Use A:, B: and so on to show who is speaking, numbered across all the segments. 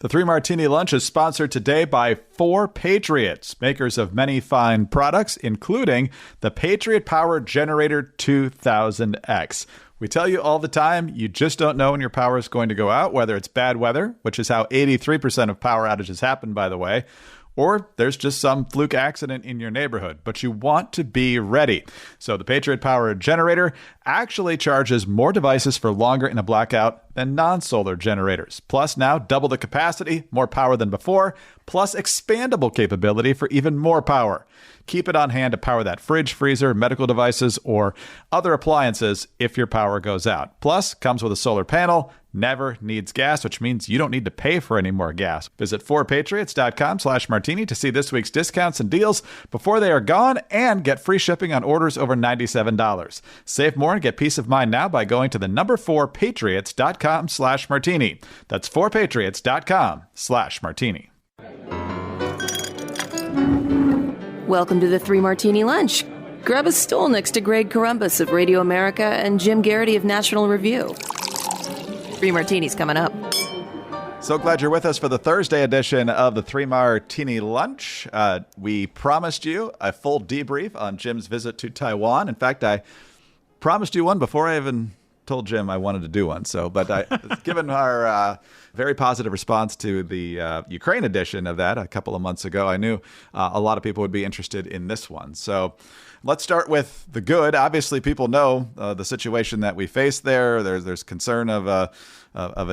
A: The Three Martini Lunch is sponsored today by 4 Patriots, makers of many fine products, including the Patriot Power Generator 2000X. We tell you all the time, you just don't know when your power is going to go out, whether it's bad weather, which is how 83% of power outages happen, by the way, or there's just some fluke accident in your neighborhood, but you want to be ready. So the Patriot Power Generator actually charges more devices for longer in a blackout than non-solar generators. Plus now double the capacity, more power than before, plus expandable capability for even more power. Keep it on hand to power that fridge, freezer, medical devices, or other appliances if your power goes out. Plus, comes with a solar panel, never needs gas, which means you don't need to pay for any more gas. Visit 4patriots.com/martini to see this week's discounts and deals before they are gone and get free shipping on orders over $97. Save more and get peace of mind now by going to the number 4patriots.com/martini. That's 4patriots.com/martini.
B: Welcome to the Three Martini Lunch. Grab a stool next to Greg Columbus of Radio America and Jim Garrity of National Review. 3 Martinis coming up.
A: So glad you're with us for the Thursday edition of the Three Martini Lunch. We promised you a full debrief on Jim's visit to Taiwan. In fact, I promised you one before I even told Jim I wanted to do one. Given our very positive response to the Ukraine edition of that a couple of months ago, I knew a lot of people would be interested in this one. So let's start with the good. Obviously, people know the situation that we face there. There's concern of a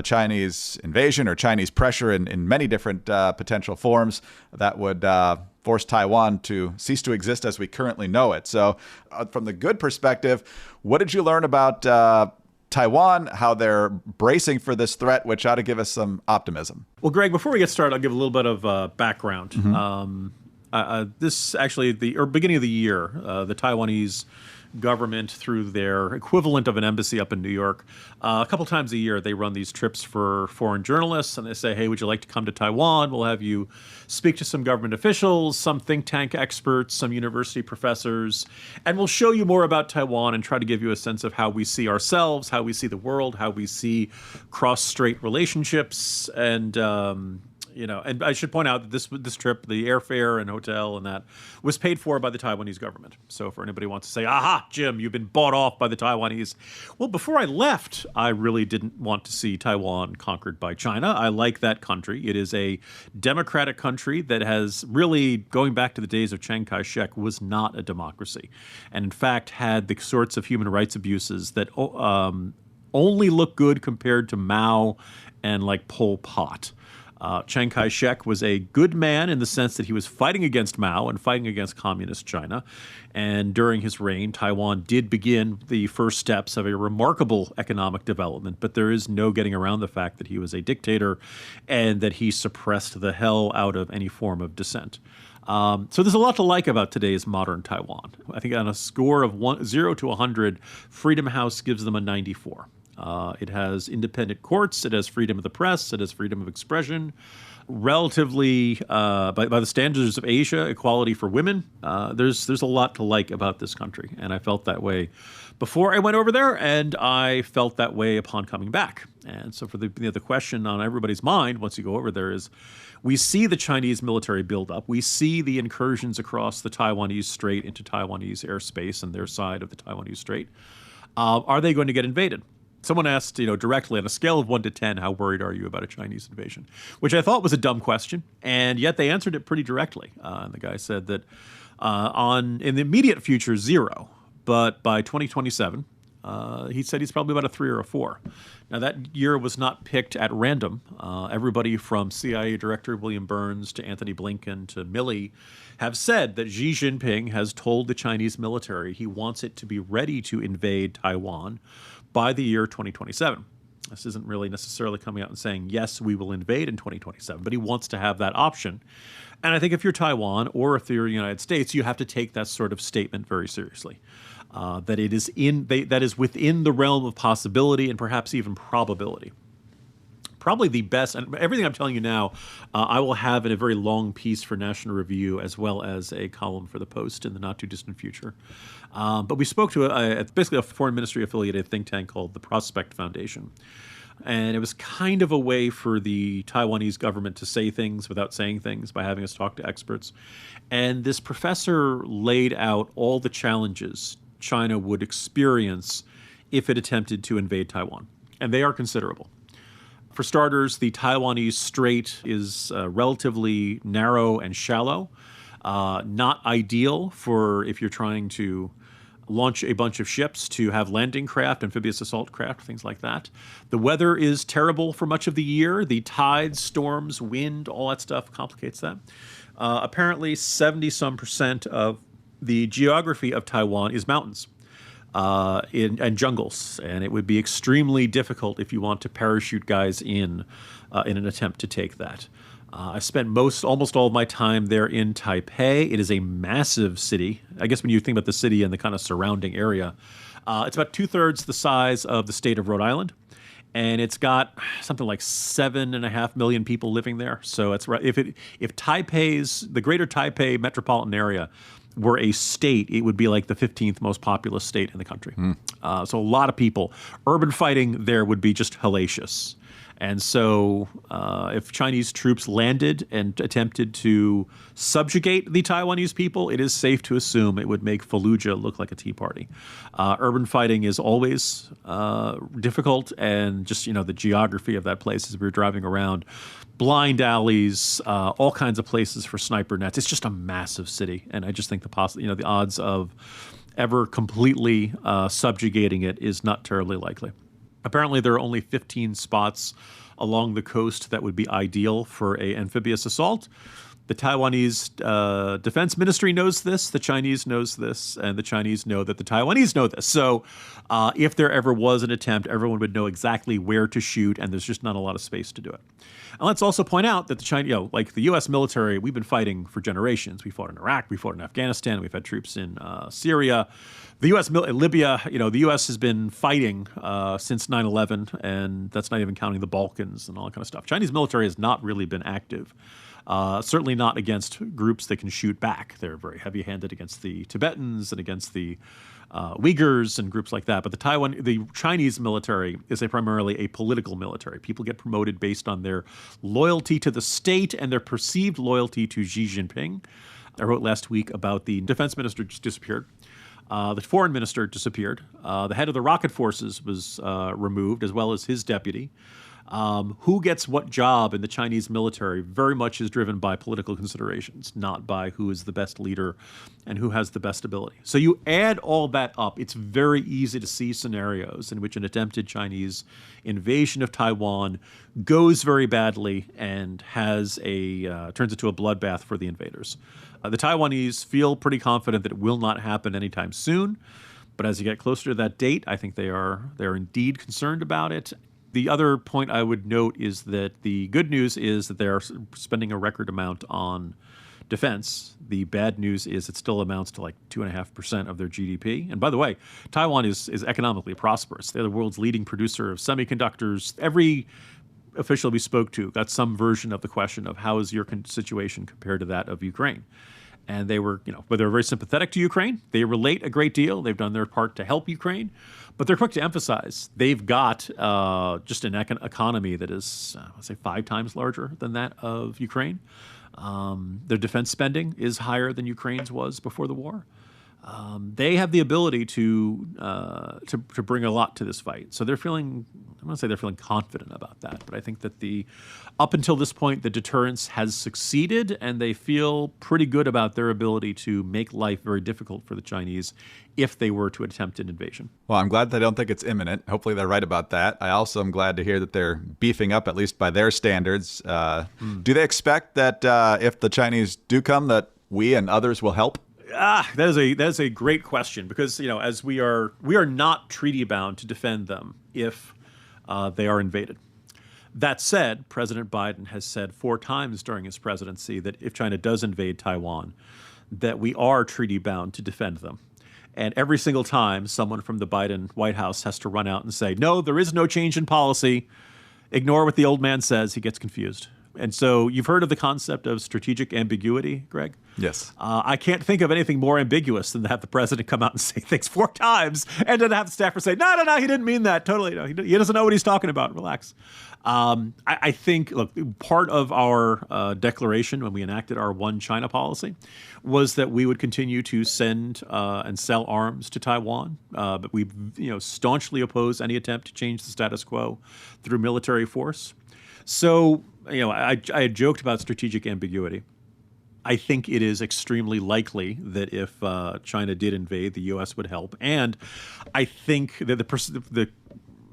A: Chinese invasion or Chinese pressure in many different potential forms that would force Taiwan to cease to exist as we currently know it. So from the good perspective, what did you learn about Taiwan, how they're bracing for this threat, which ought to give us some optimism?
C: Well, Greg, before we get started, I'll give a little bit of background. Mm-hmm. This actually, beginning of the year, the Taiwanese government, through their equivalent of an embassy up in New York, a couple times a year, they run these trips for foreign journalists, and they say, hey, would you like to come to Taiwan? We'll have you speak to some government officials, some think tank experts, some university professors, and we'll show you more about Taiwan and try to give you a sense of how we see ourselves, how we see the world, how we see cross-strait relationships, and and I should point out that this trip, the airfare and hotel and that, was paid for by the Taiwanese government. So for anybody who wants to say, aha, Jim, you've been bought off by the Taiwanese. Well, before I left, I really didn't want to see Taiwan conquered by China. I like that country. It is a democratic country that has really, going back to the days of Chiang Kai-shek, was not a democracy. And in fact, had the sorts of human rights abuses that only look good compared to Mao and like Pol Pot. Chiang Kai-shek was a good man in the sense that he was fighting against Mao and fighting against communist China. And during his reign, Taiwan did begin the first steps of a remarkable economic development. But there is no getting around the fact that he was a dictator and that he suppressed the hell out of any form of dissent. So there's a lot to like about today's modern Taiwan. I think on a score of 0 to 100, Freedom House gives them a 94. It has independent courts. It has freedom of the press. It has freedom of expression. Relatively, by the standards of Asia, equality for women. There's a lot to like about this country, and I felt that way before I went over there, and I felt that way upon coming back. And so, for the question on everybody's mind once you go over there is, we see the Chinese military buildup. We see the incursions across the Taiwanese Strait into Taiwanese airspace and their side of the Taiwanese Strait. Are they going to get invaded? Someone asked, directly, on a scale of 1 to 10, how worried are you about a Chinese invasion? Which I thought was a dumb question, and yet they answered it pretty directly. And the guy said that in the immediate future, 0, but by 2027, he said he's probably about a 3 or a 4. Now, that year was not picked at random. Everybody from CIA Director William Burns to Anthony Blinken to Milley have said that Xi Jinping has told the Chinese military he wants it to be ready to invade Taiwan by the year 2027. This isn't really necessarily coming out and saying, yes, we will invade in 2027, but he wants to have that option. And I think if you're Taiwan or if you're the United States, you have to take that sort of statement very seriously. That it is that is within the realm of possibility and perhaps even probability. Probably the best, and everything I'm telling you now, I will have in a very long piece for National Review as well as a column for the Post in the not-too-distant future. But we spoke to basically a foreign ministry-affiliated think tank called the Prospect Foundation. And it was kind of a way for the Taiwanese government to say things without saying things by having us talk to experts. And this professor laid out all the challenges China would experience if it attempted to invade Taiwan. And they are considerable. For starters, the Taiwanese Strait is relatively narrow and shallow, not ideal for if you're trying to launch a bunch of ships to have landing craft, amphibious assault craft, things like that. The weather is terrible for much of the year. The tides, storms, wind, all that stuff complicates that. Apparently, 70-some% of the geography of Taiwan is mountains and jungles, and it would be extremely difficult if you want to parachute guys in an attempt to take that. I spent almost all of my time there in Taipei. It is a massive city. I guess when you think about the city and the kind of surrounding area, it's about 2/3 the size of the state of Rhode Island, and it's got something like 7.5 million people living there. So it's if the greater Taipei metropolitan area were a state, it would be like the 15th most populous state in the country. So a lot of people. Urban fighting there would be just hellacious. And so if Chinese troops landed and attempted to subjugate the Taiwanese people, it is safe to assume it would make Fallujah look like a tea party. Urban fighting is always difficult, and just, the geography of that place as we were driving around, blind alleys, all kinds of places for sniper nets. It's just a massive city, and I just think the odds of ever completely subjugating it is not terribly likely. Apparently, there are only 15 spots along the coast that would be ideal for an amphibious assault. The Taiwanese Defense Ministry knows this, the Chinese knows this, and the Chinese know that the Taiwanese know this. So if there ever was an attempt, everyone would know exactly where to shoot, and there's just not a lot of space to do it. And let's also point out that the Chinese, like the U.S. military, we've been fighting for generations. We fought in Iraq, we fought in Afghanistan, we've had troops in Syria. The U.S. Libya, the U.S. has been fighting since 9/11, and that's not even counting the Balkans and all that kind of stuff. Chinese military has not really been active, certainly not against groups that can shoot back. They're very heavy-handed against the Tibetans and against the Uyghurs and groups like that. But the Chinese military is primarily a political military. People get promoted based on their loyalty to the state and their perceived loyalty to Xi Jinping. I wrote last week about the defense minister just disappeared. The foreign minister disappeared. The head of the rocket forces was removed, as well as his deputy. Who gets what job in the Chinese military very much is driven by political considerations, not by who is the best leader and who has the best ability. So you add all that up, it's very easy to see scenarios in which an attempted Chinese invasion of Taiwan goes very badly and turns into a bloodbath for the invaders. The Taiwanese feel pretty confident that it will not happen anytime soon, but as you get closer to that date, I think they are indeed concerned about it. The other point I would note is that the good news is that they are spending a record amount on defense. The bad news is it still amounts to like 2.5% of their GDP. And by the way, Taiwan is economically prosperous. They're the world's leading producer of semiconductors. Every official we spoke to got some version of the question of how is your situation compared to that of Ukraine. And they were, but they're very sympathetic to Ukraine. They relate a great deal. They've done their part to help Ukraine. But they're quick to emphasize they've got just an economy that is, let's say, 5 times larger than that of Ukraine. Their defense spending is higher than Ukraine's was before the war. They have the ability to bring a lot to this fight. So they're feeling, I'm going to say they're feeling confident about that. But I think that up until this point, the deterrence has succeeded, and they feel pretty good about their ability to make life very difficult for the Chinese if they were to attempt an invasion.
A: Well, I'm glad they don't think it's imminent. Hopefully they're right about that. I also am glad to hear that they're beefing up, at least by their standards. Do they expect that if the Chinese do come, that we and others will help?
C: That is a great question, because as we are not treaty bound to defend them if they are invaded. That said, President Biden has said 4 times during his presidency that if China does invade Taiwan, that we are treaty bound to defend them. And every single time, someone from the Biden White House has to run out and say, no, there is no change in policy. Ignore what the old man says. He gets confused. And so you've heard of the concept of strategic ambiguity, Greg?
A: Yes.
C: I can't think of anything more ambiguous than to have the president come out and say things 4 times and then have the staffer say, no, he didn't mean that. Totally. No, he doesn't know what he's talking about. Relax. I think, look, part of our declaration when we enacted our One China policy was that we would continue to send and sell arms to Taiwan. But we staunchly oppose any attempt to change the status quo through military force. So, I had joked about strategic ambiguity. I think it is extremely likely that if China did invade, the U.S. would help. And I think that the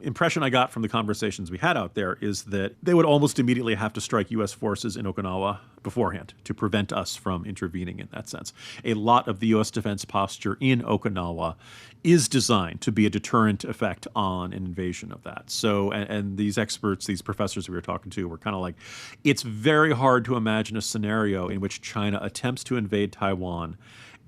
C: impression I got from the conversations we had out there is that they would almost immediately have to strike U.S. forces in Okinawa beforehand to prevent us from intervening in that sense. A lot of the U.S. defense posture in Okinawa is designed to be a deterrent effect on an invasion of that. So, and these experts, these professors we were talking to were kind of like, it's very hard to imagine a scenario in which China attempts to invade Taiwan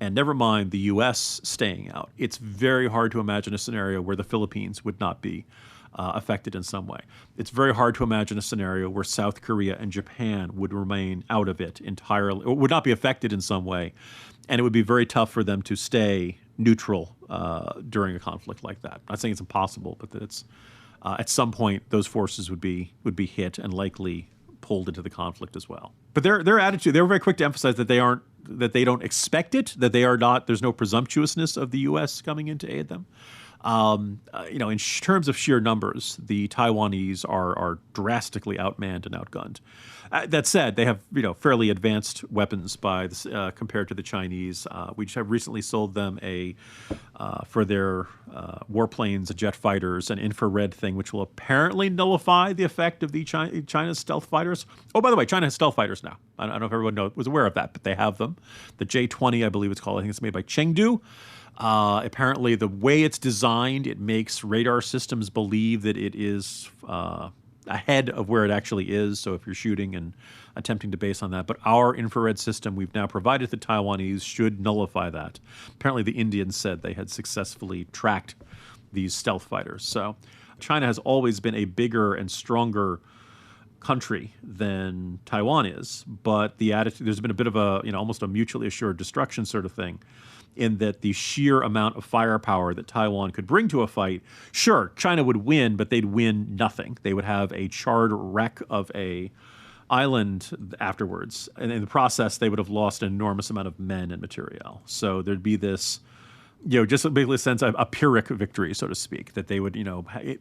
C: and never mind the U.S. staying out. It's very hard to imagine a scenario where the Philippines would not be affected in some way. It's very hard to imagine a scenario where South Korea and Japan would remain out of it entirely, or would not be affected in some way. And it would be very tough for them to stay neutral during a conflict like that. I'm not saying it's impossible, but that it's at some point those forces would be hit and likely pulled into the conflict as well. But their attitude, they were very quick to emphasize that they don't expect it, that they are not, there's no presumptuousness of the U.S. coming in to aid them. In terms of sheer numbers, the Taiwanese are drastically outmanned and outgunned. That said, they have fairly advanced weapons compared to the Chinese. We just have recently sold them for their warplanes, jet fighters, an infrared thing, which will apparently nullify the effect of the China's stealth fighters. Oh, by the way, China has stealth fighters now. I don't know if everyone was aware of that, but they have them. The J-20, I believe it's called. I think it's made by Chengdu. Apparently, the way it's designed, it makes radar systems believe that it is ahead of where it actually is. So if you're shooting and attempting to base on that. But our infrared system we've now provided the Taiwanese should nullify that. Apparently, the Indians said they had successfully tracked these stealth fighters. So China has always been a bigger and stronger country than Taiwan is. But the attitude, there's been a bit of a, almost a mutually assured destruction sort of thing, in that the sheer amount of firepower that Taiwan could bring to a fight, sure, China would win, but they'd win nothing. They would have a charred wreck of a island afterwards. And in the process, they would have lost an enormous amount of men and material. So there'd be this, just basically a sense of a Pyrrhic victory, so to speak, that they would,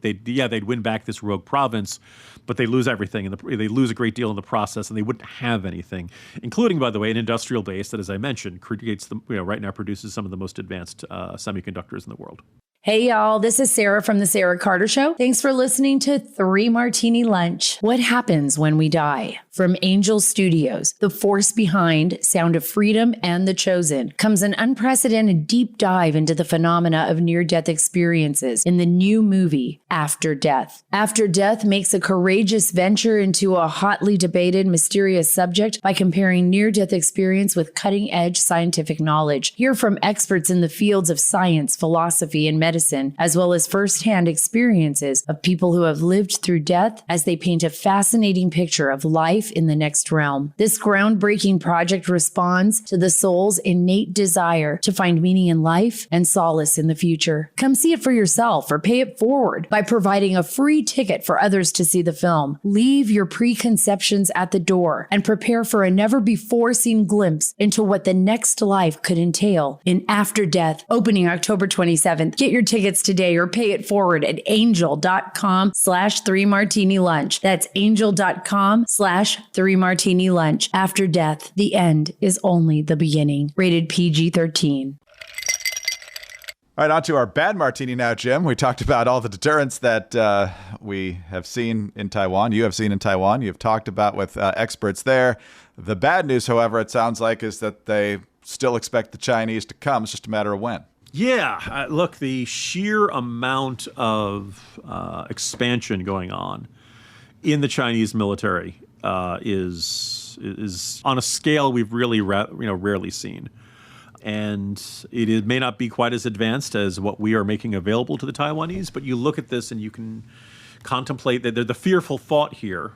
C: they'd win back this rogue province, but they lose everything, and they lose a great deal in the process, and they wouldn't have anything, including, by the way, an industrial base that, as I mentioned, creates right now produces some of the most advanced semiconductors in the world.
D: Hey, y'all, this is Sarah from The Sarah Carter Show. Thanks for listening to 3 Martini Lunch. What happens when we die? From Angel Studios, the force behind Sound of Freedom and The Chosen, comes an unprecedented deep dive into the phenomena of near-death experiences in the new movie, After Death. After Death makes a courageous venture into a hotly debated, mysterious subject by comparing near-death experience with cutting-edge scientific knowledge. Hear from experts in the fields of science, philosophy, and medicine, as well as firsthand experiences of people who have lived through death as they paint a fascinating picture of life in the next realm. This groundbreaking project responds to the soul's innate desire to find meaning in life and solace in the future. Come see it for yourself or pay it forward by providing a free ticket for others to see the film. Leave your preconceptions at the door and prepare for a never-before-seen glimpse into what the next life could entail in After Death, opening October 27th. Get your tickets today or pay it forward at angel.com/3martini lunch. That's angel.com/3 martini lunch. After Death, the end is only the beginning. Rated PG-13.
A: All right, on to our bad martini now, Jim. We talked about all the deterrence that we have seen in Taiwan. You have seen in Taiwan. You've talked about with experts there. The bad news, however, it sounds like, is that they still expect the Chinese to come. It's just a matter of when.
C: Yeah, look, the sheer amount of expansion going on in the Chinese military is on a scale we've really rarely seen. And it may not be quite as advanced as what we are making available to the Taiwanese, but you look at this and you can contemplate that the fearful thought here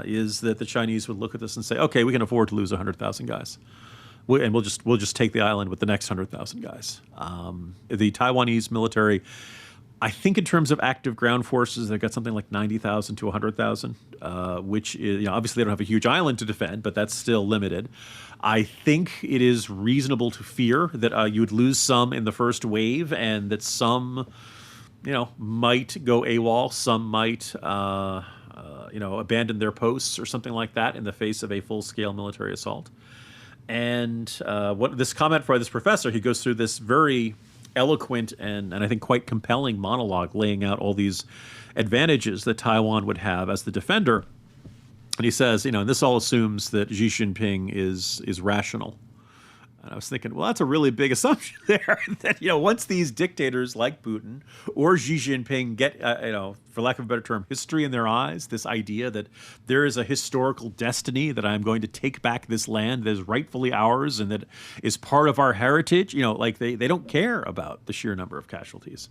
C: is that the Chinese would look at this and say, okay, we can afford to lose 100,000 guys. And we'll just take the island with the next 100,000 guys. The Taiwanese military, I think in terms of active ground forces, they've got something like 90,000 to 100,000, which is, obviously they don't have a huge island to defend, but that's still limited. I think it is reasonable to fear that you would lose some in the first wave, and that some, might go AWOL, some might, abandon their posts or something like that in the face of a full-scale military assault. And what this comment by this professor, he goes through this very eloquent and I think quite compelling monologue laying out all these advantages that Taiwan would have as the defender. And he says, and this all assumes that Xi Jinping is rational. And I was thinking, well, that's a really big assumption there. That once these dictators like Putin or Xi Jinping get, for lack of a better term, history in their eyes, this idea that there is a historical destiny that I'm going to take back this land that is rightfully ours and that is part of our heritage, they don't care about the sheer number of casualties.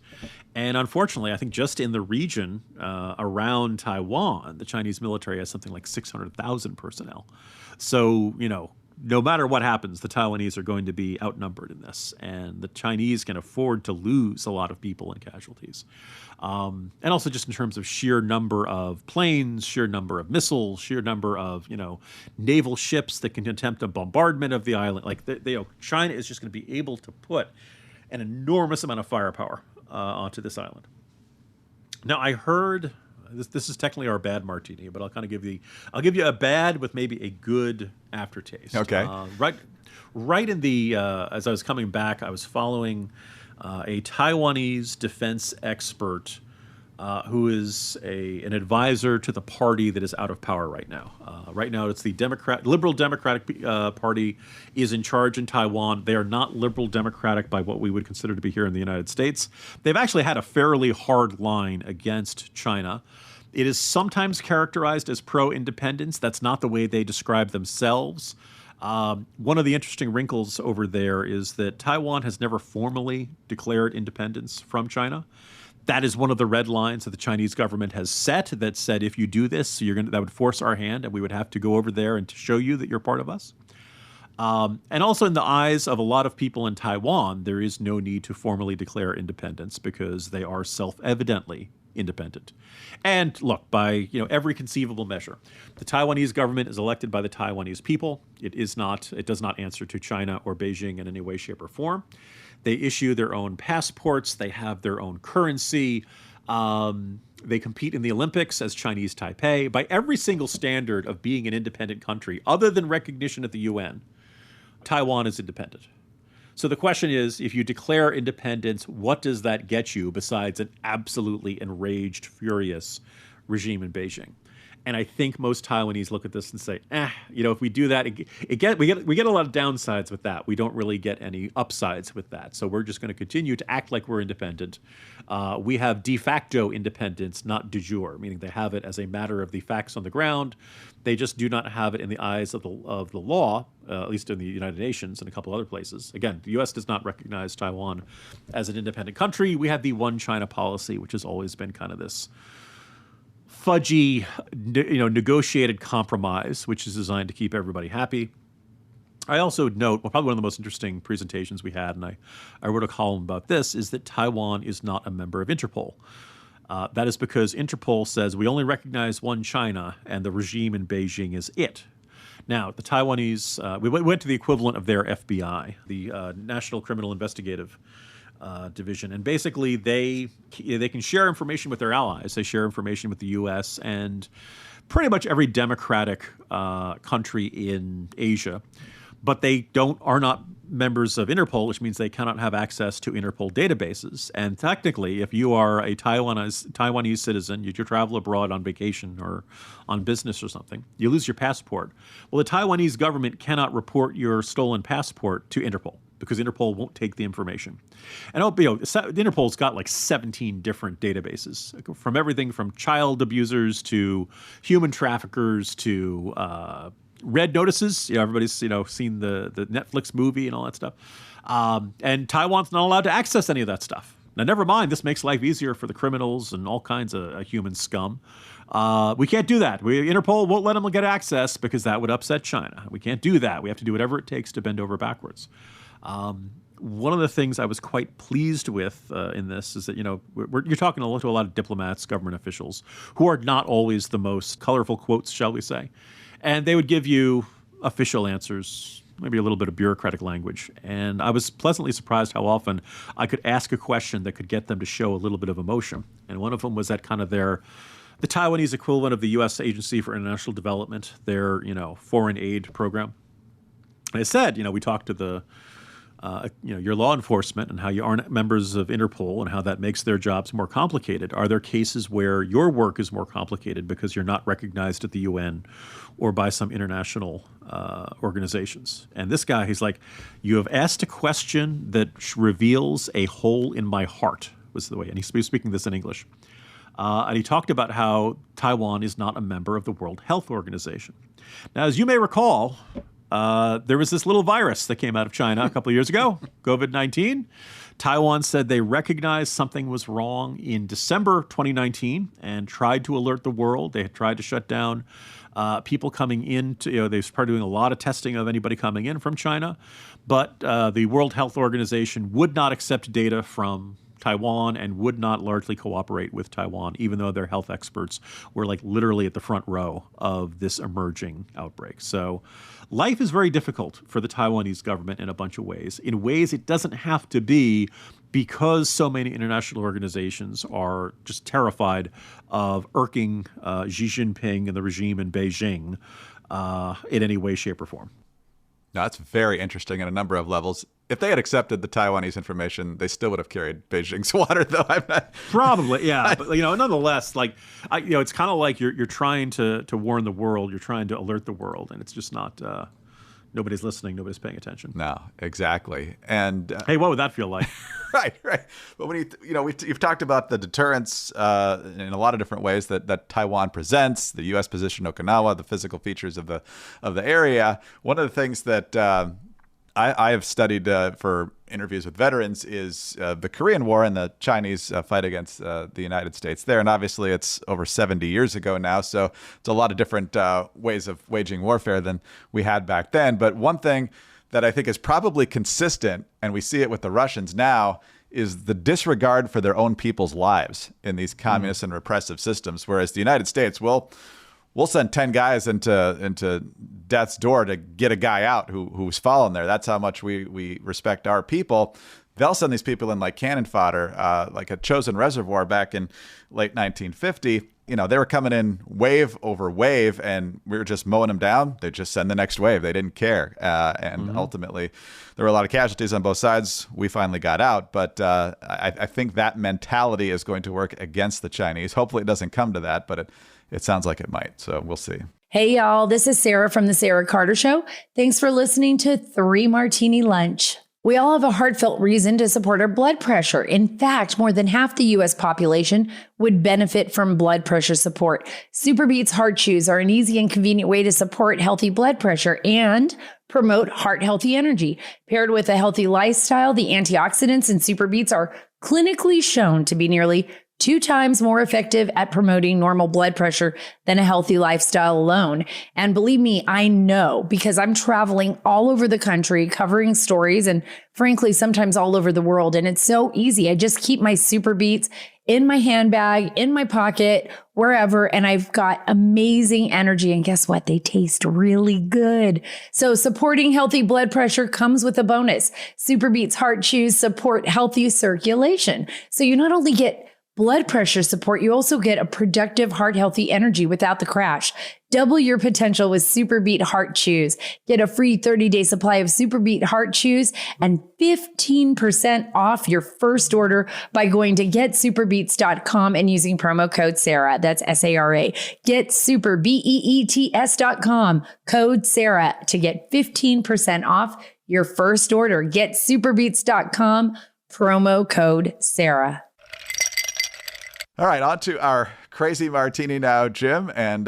C: And unfortunately, I think just in the region around Taiwan, the Chinese military has something like 600,000 personnel. So, no matter what happens, the Taiwanese are going to be outnumbered in this, and the Chinese can afford to lose a lot of people and casualties. And also just in terms of sheer number of planes, sheer number of missiles, sheer number of, naval ships that can attempt a bombardment of the island. China is just going to be able to put an enormous amount of firepower onto this island. Now, I heard... This is technically our bad martini, but I'll kind of give you a bad with maybe a good aftertaste.
A: Okay.
C: Right in the as I was coming back, I was following a Taiwanese defense expert who is an advisor to the party that is out of power right now. Right now, it's the Liberal Democratic Party is in charge in Taiwan. They are not liberal democratic by what we would consider to be here in the United States. They've actually had a fairly hard line against China. It is sometimes characterized as pro-independence. That's not the way they describe themselves. One of the interesting wrinkles over there is that Taiwan has never formally declared independence from China. That is one of the red lines that the Chinese government has set that said, if you do this, that would force our hand and we would have to go over there and to show you that you're part of us. And also in the eyes of a lot of people in Taiwan, there is no need to formally declare independence because they are self-evidently independent. And look, by every conceivable measure, the Taiwanese government is elected by the Taiwanese people. It does not answer to China or Beijing in any way, shape, or form. They issue their own passports. They have their own currency. They compete in the Olympics as Chinese Taipei. By every single standard of being an independent country, other than recognition at the UN, Taiwan is independent. So the question is, if you declare independence, what does that get you besides an absolutely enraged, furious regime in Beijing? And I think most Taiwanese look at this and say, if we do that, we get a lot of downsides with that. We don't really get any upsides with that. So we're just going to continue to act like we're independent. We have de facto independence, not de jure, meaning they have it as a matter of the facts on the ground. They just do not have it in the eyes of the law, at least in the United Nations and a couple other places. Again, the U.S. does not recognize Taiwan as an independent country. We have the one China policy, which has always been kind of this fudgy, negotiated compromise, which is designed to keep everybody happy. I also note, probably one of the most interesting presentations we had, and I wrote a column about this, is that Taiwan is not a member of Interpol. That is because Interpol says we only recognize one China, and the regime in Beijing is it. Now, the Taiwanese, we went to the equivalent of their FBI, the National Criminal Investigative Division, and basically they can share information with their allies. They share information with the U.S. and pretty much every democratic country in Asia, but they are not members of Interpol, which means they cannot have access to Interpol databases. And technically, if you are a Taiwanese citizen, you travel abroad on vacation or on business or something, you lose your passport. Well, the Taiwanese government cannot report your stolen passport to Interpol, because Interpol won't take the information. And Interpol's got like 17 different databases, from everything from child abusers to human traffickers to red notices. Everybody's seen the Netflix movie and all that stuff. And Taiwan's not allowed to access any of that stuff Now, never mind, this makes life easier for the criminals and all kinds of human scum. We can't do that. Interpol won't let them get access because that would upset China. We can't do that. We have to do whatever it takes to bend over backwards. One of the things I was quite pleased with in this is that, you're talking to a lot of diplomats, government officials, who are not always the most colorful quotes, shall we say. And they would give you official answers, maybe a little bit of bureaucratic language. And I was pleasantly surprised how often I could ask a question that could get them to show a little bit of emotion. And one of them was that kind of the Taiwanese equivalent of the U.S. Agency for International Development, their, foreign aid program. And I said, we talked to your law enforcement and how you aren't members of Interpol and how that makes their jobs more complicated. Are there cases where your work is more complicated because you're not recognized at the UN or by some international organizations? And this guy, he's like, you have asked a question that reveals a hole in my heart, was the way. And he's speaking this in English. And he talked about how Taiwan is not a member of the World Health Organization. Now, as you may recall, there was this little virus that came out of China a couple of years ago, COVID-19. Taiwan said they recognized something was wrong in December 2019 and tried to alert the world. They had tried to shut down people coming in. They started doing a lot of testing of anybody coming in from China. But the World Health Organization would not accept data from Taiwan and would not largely cooperate with Taiwan, even though their health experts were literally at the front row of this emerging outbreak. So life is very difficult for the Taiwanese government in a bunch of ways. In ways it doesn't have to be, because so many international organizations are just terrified of irking Xi Jinping and the regime in Beijing in any way, shape, or form.
A: No, that's very interesting on a number of levels. If they had accepted the Taiwanese information, they still would have carried Beijing's water, though. I'm not...
C: Probably, yeah. But nonetheless, it's kind of like you're trying to warn the world, you're trying to alert the world, and it's just not. Nobody's listening, nobody's paying attention.
A: No, exactly. And
C: hey, what would that feel like?
A: Right. But when you've talked about the deterrence in a lot of different ways that Taiwan presents, the U.S. position in Okinawa, the physical features of the area. One of the things that I have studied for interviews with veterans is the Korean War and the Chinese fight against the United States there. And obviously it's over 70 years ago now, so it's a lot of different ways of waging warfare than we had back then. But one thing that I think is probably consistent, and we see it with the Russians now, is the disregard for their own people's lives in these communist and repressive systems, whereas the United States will send 10 guys into death's door to get a guy out who's fallen there. That's how much we respect our people. They'll send these people in like cannon fodder, like a Chosin Reservoir back in late 1950. They were coming in wave over wave, and we were just mowing them down. They just send the next wave. They didn't care. And ultimately, there were a lot of casualties on both sides. We finally got out. But I think that mentality is going to work against the Chinese. Hopefully it doesn't come to that, but it sounds like it might. So we'll see.
D: Hey, y'all. This is Sarah from The Sarah Carter Show. Thanks for listening to 3 Martini Lunch. We all have a heartfelt reason to support our blood pressure. In fact, more than half the U.S. population would benefit from blood pressure support. SuperBeets Heart Chews are an easy and convenient way to support healthy blood pressure and promote heart-healthy energy. Paired with a healthy lifestyle, the antioxidants in SuperBeets are clinically shown to be nearly 2 times more effective at promoting normal blood pressure than a healthy lifestyle alone. And believe me, I know, because I'm traveling all over the country covering stories and frankly, sometimes all over the world. And it's so easy. I just keep my SuperBeets in my handbag, in my pocket, wherever. And I've got amazing energy. And guess what? They taste really good. So supporting healthy blood pressure comes with a bonus. SuperBeets Heart Chews support healthy circulation. So you not only get blood pressure support, you also get a productive, heart-healthy energy without the crash. Double your potential with SuperBeet Heart Chews. Get a free 30-day supply of SuperBeet Heart Chews and 15% off your first order by going to getsuperbeets.com and using promo code Sarah. That's S-A-R-A. GetSuperBeets.com, code Sarah to get 15% off your first order. GetSuperbeets.com, promo code Sarah.
A: All right, on to our crazy martini now, Jim. And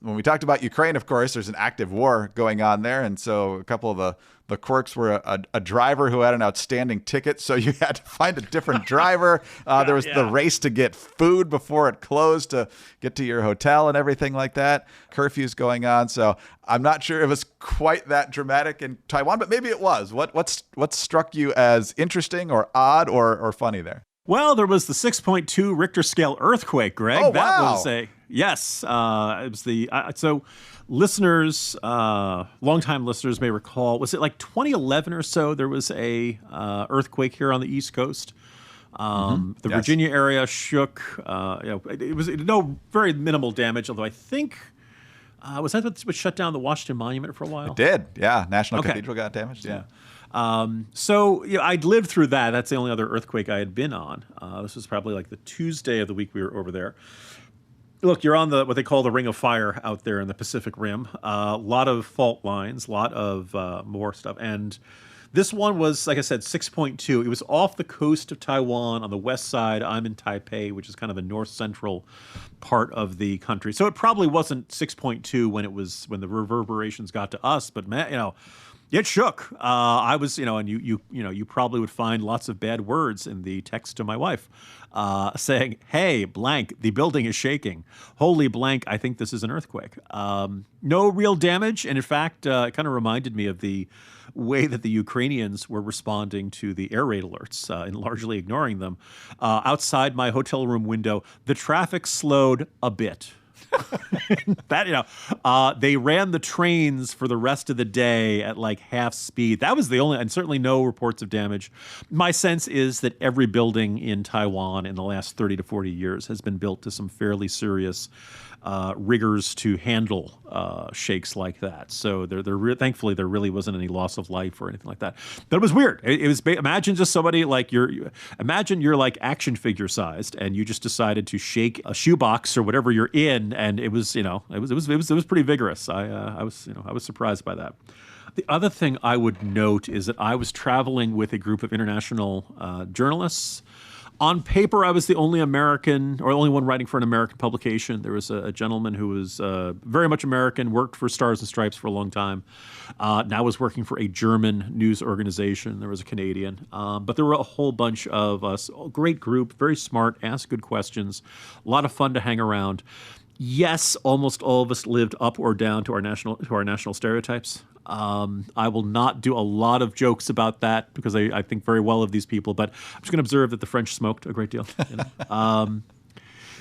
A: when we talked about Ukraine, of course, there's an active war going on there. And so a couple of the quirks were a driver who had an outstanding ticket, so you had to find a different driver. There was the race to get food before it closed to get to your hotel and everything like that. Curfews going on. So I'm not sure it was quite that dramatic in Taiwan, but maybe it was. What struck you as interesting or odd or funny there?
C: Well, there was the 6.2 Richter scale earthquake, Greg.
A: Oh,
C: that
A: wow.
C: was yes. It was so listeners, longtime listeners may recall, was it like 2011 or so? There was a earthquake here on the East Coast. The Virginia area shook. It was no very minimal damage, although I think was that what shut down the Washington Monument for a while?
A: It did, yeah. National Cathedral got damaged, yeah.
C: So I'd lived through that. That's the only other earthquake I had been on. This was probably like the Tuesday of the week we were over there. Look, you're on what they call the Ring of Fire out there in the Pacific Rim. A lot of fault lines, a lot of more stuff. And this one was, like I said, 6.2. It was off the coast of Taiwan on the west side. I'm in Taipei, which is kind of the north-central part of the country. So it probably wasn't 6.2 when the reverberations got to us. But, man, it shook. I was, and you probably would find lots of bad words in the text to my wife saying, "Hey, blank, the building is shaking. Holy blank, I think this is an earthquake." No real damage. And in fact, it kind of reminded me of the way that the Ukrainians were responding to the air raid alerts and largely ignoring them. Outside my hotel room window, the traffic slowed a bit. They ran the trains for the rest of the day at like half speed. That was the only, and certainly no reports of damage. My sense is that every building in Taiwan in the last 30 to 40 years has been built to some fairly serious rigors to handle shakes like that. So thankfully there really wasn't any loss of life or anything like that. But it was weird. It was imagine just somebody like imagine you're like action figure sized and you just decided to shake a shoebox or whatever you're in, and it was it was pretty vigorous. I was surprised by that. The other thing I would note is that I was traveling with a group of international journalists. On paper, I was the only American, or only one writing for an American publication. There was a gentleman who was very much American, worked for Stars and Stripes for a long time, now was working for a German news organization. There was a Canadian. But there were a whole bunch of us, a great group, very smart, asked good questions, a lot of fun to hang around. Yes, almost all of us lived up or down to our national stereotypes. I will not do a lot of jokes about that because I think very well of these people, but I'm just going to observe that the French smoked a great deal.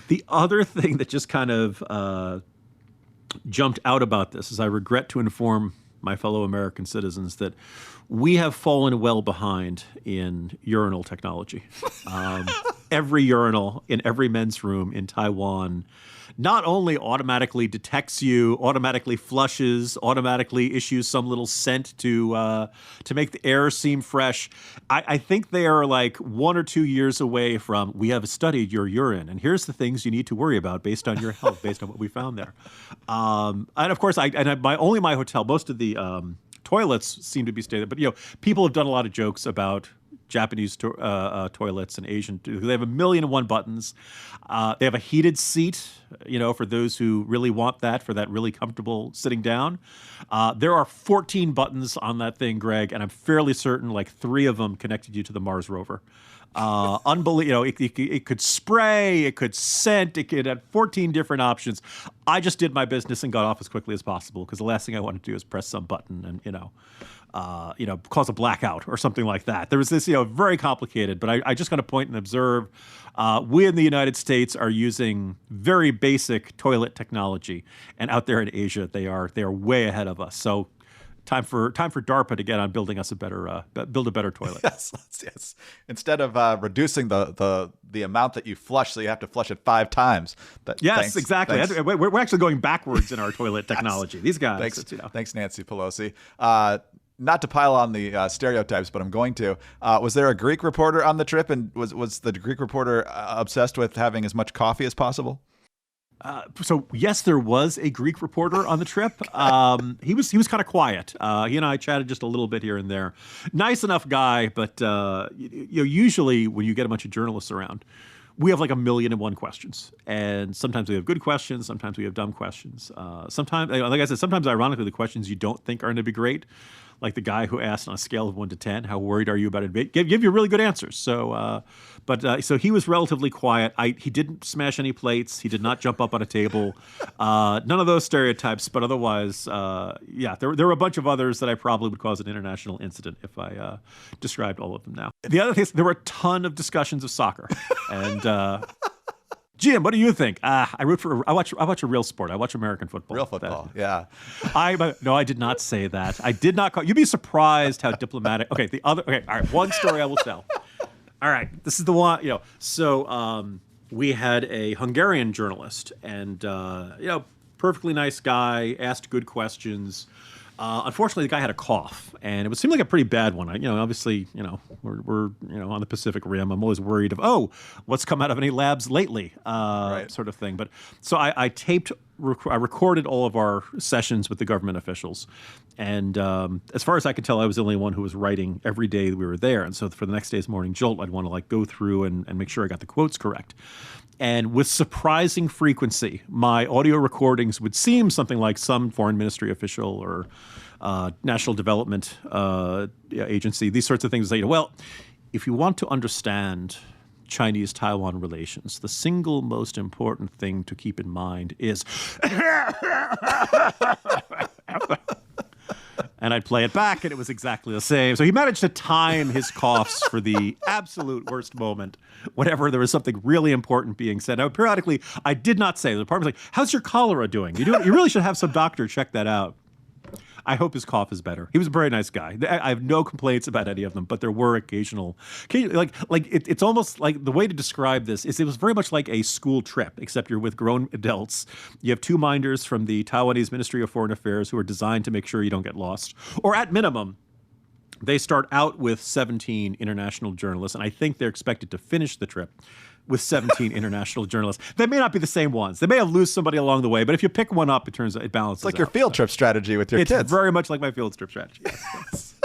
C: The other thing that just kind of jumped out about this is I regret to inform my fellow American citizens that we have fallen well behind in urinal technology. Every urinal in every men's room in Taiwan not only automatically detects you, automatically flushes, automatically issues some little scent to make the air seem fresh. I think they are like 1 or 2 years away from, we have studied your urine, and here's the things you need to worry about based on your health, based on what we found there. And of course, my hotel, most of the toilets seem to be stated, but people have done a lot of jokes about Japanese toilets and Asian. They have 1,000,001 buttons. They have a heated seat, for those who really want that, for that really comfortable sitting down. There are 14 buttons on that thing, Greg, and I'm fairly certain like 3 of them connected you to the Mars rover. Unbelievable. It could spray, it could scent, it had 14 different options. I just did my business and got off as quickly as possible because the last thing I wanted to do is press some button and, cause a blackout or something like that. There was this, very complicated, but I just got to point and observe. We in the United States are using very basic toilet technology, and out there in Asia, they are way ahead of us. So time for DARPA to get on building us build a better toilet.
A: Yes. Instead of reducing the amount that you flush, so you have to flush it 5 times.
C: Yes, exactly. Thanks. We're actually going backwards in our toilet technology. Yes. These guys.
A: Thanks, Nancy Pelosi. Not to pile on the stereotypes, but I'm going to. Was there a Greek reporter on the trip, and was the Greek reporter obsessed with having as much coffee as possible?
C: So yes, there was a Greek reporter on the trip. He was kind of quiet. He and I chatted just a little bit here and there. Nice enough guy, but usually when you get a bunch of journalists around, we have like 1,000,001 questions. And sometimes we have good questions. Sometimes we have dumb questions. Sometimes, like I said, sometimes ironically, the questions you don't think are going to be great, like the guy who asked on a scale of 1 to 10, how worried are you about it? Give you really good answers. So, so he was relatively quiet. He didn't smash any plates. He did not jump up on a table. None of those stereotypes. But otherwise, there were a bunch of others that I probably would cause an international incident if I described all of them now. The other thing is there were a ton of discussions of soccer. And Jim, what do you think? I watch a real sport. I watch American football.
A: Real football, yeah.
C: No, I did not say that. I did not call. You'd be surprised how diplomatic. Okay, all right. One story I will tell. All right, this is the one. So we had a Hungarian journalist, and perfectly nice guy, asked good questions. Unfortunately, the guy had a cough, and it seemed like a pretty bad one. Obviously, we're on the Pacific Rim. I'm always worried of what's come out of any labs lately, sort of thing. But so I recorded all of our sessions with the government officials, and as far as I could tell, I was the only one who was writing every day that we were there. And so for the next day's Morning Jolt, I'd want to go through and make sure I got the quotes correct. And with surprising frequency, my audio recordings would seem something like some foreign ministry official or national development agency, these sorts of things. Well, if you want to understand Chinese-Taiwan relations, the single most important thing to keep in mind is... And I'd play it back, and it was exactly the same. So he managed to time his coughs for the absolute worst moment, whenever there was something really important being said. Now, periodically, I did not say. The department was like, how's your cholera doing? You really should have some doctor check that out. I hope his cough is better. He was a very nice guy. I have no complaints about any of them, but there were occasional, it's almost like the way to describe this is it was very much like a school trip, except you're with grown adults. You have two minders from the Taiwanese Ministry of Foreign Affairs who are designed to make sure you don't get lost. Or at minimum, they start out with 17 international journalists, and I think they're expected to finish the trip with 17 international journalists. They may not be the same ones. They may have lose somebody along the way, but if you pick one up, it balances
A: It's like your field trip strategy with your kids.
C: It's very much like my field trip strategy. Yes.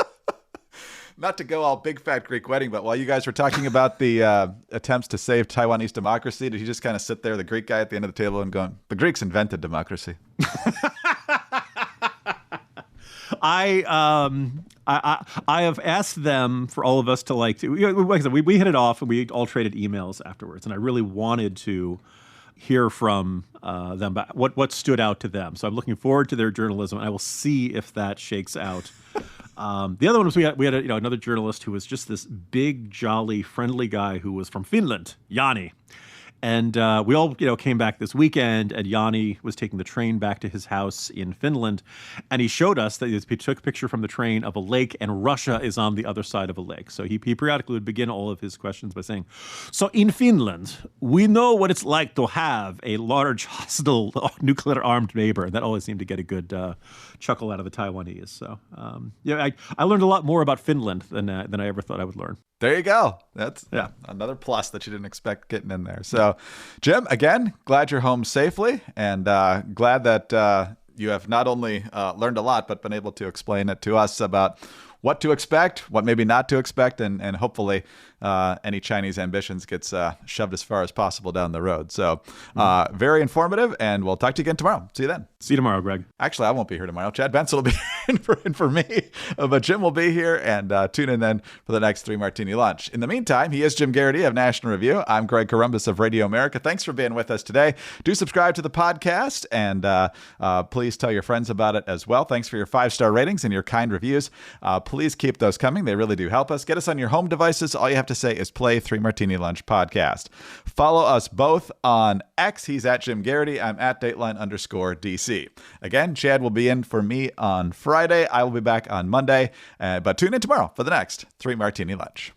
A: Not to go all big fat Greek wedding, but while you guys were talking about the attempts to save Taiwanese democracy, did you just kind of sit there, the Greek guy at the end of the table, and going, the Greeks invented democracy?
C: I have asked them for all of us to like I said, we hit it off and we all traded emails afterwards, and I really wanted to hear from them about what stood out to them. So I'm looking forward to their journalism, and I will see if that shakes out. The other one was we had another journalist who was just this big, jolly, friendly guy who was from Finland, Yanni. And we all, came back this weekend, and Yanni was taking the train back to his house in Finland. And he showed us that he took a picture from the train of a lake, and Russia is on the other side of a lake. So he periodically would begin all of his questions by saying, so in Finland, we know what it's like to have a large, hostile, nuclear-armed neighbor. That always seemed to get a good chuckle out of the Taiwanese. So, I learned a lot more about Finland than I ever thought I would learn.
A: There you go. That's another plus that you didn't expect getting in there. So, Jim, again, glad you're home safely, and glad that you have not only learned a lot, but been able to explain it to us about what to expect, what maybe not to expect, and hopefully any Chinese ambitions gets shoved as far as possible down the road. So very informative, and we'll talk to you again tomorrow. See you then.
C: See you tomorrow, Greg.
A: Actually, I won't be here tomorrow. Chad Benson will be in for me, but Jim will be here, and tune in then for the next 3 Martini Lunch. In the meantime, he is Jim Garrity of National Review. I'm Greg Corombos of Radio America. Thanks for being with us today. Do subscribe to the podcast, and please tell your friends about it as well. Thanks for your 5-star ratings and your kind reviews. Please keep those coming. They really do help us. Get us on your home devices. All you have to say is play 3 Martini Lunch podcast. Follow us both on X. He's at Jim Garrity. I'm at Dateline_DC. Again, Chad will be in for me on Friday. I will be back on Monday. But tune in tomorrow for the next 3 Martini Lunch.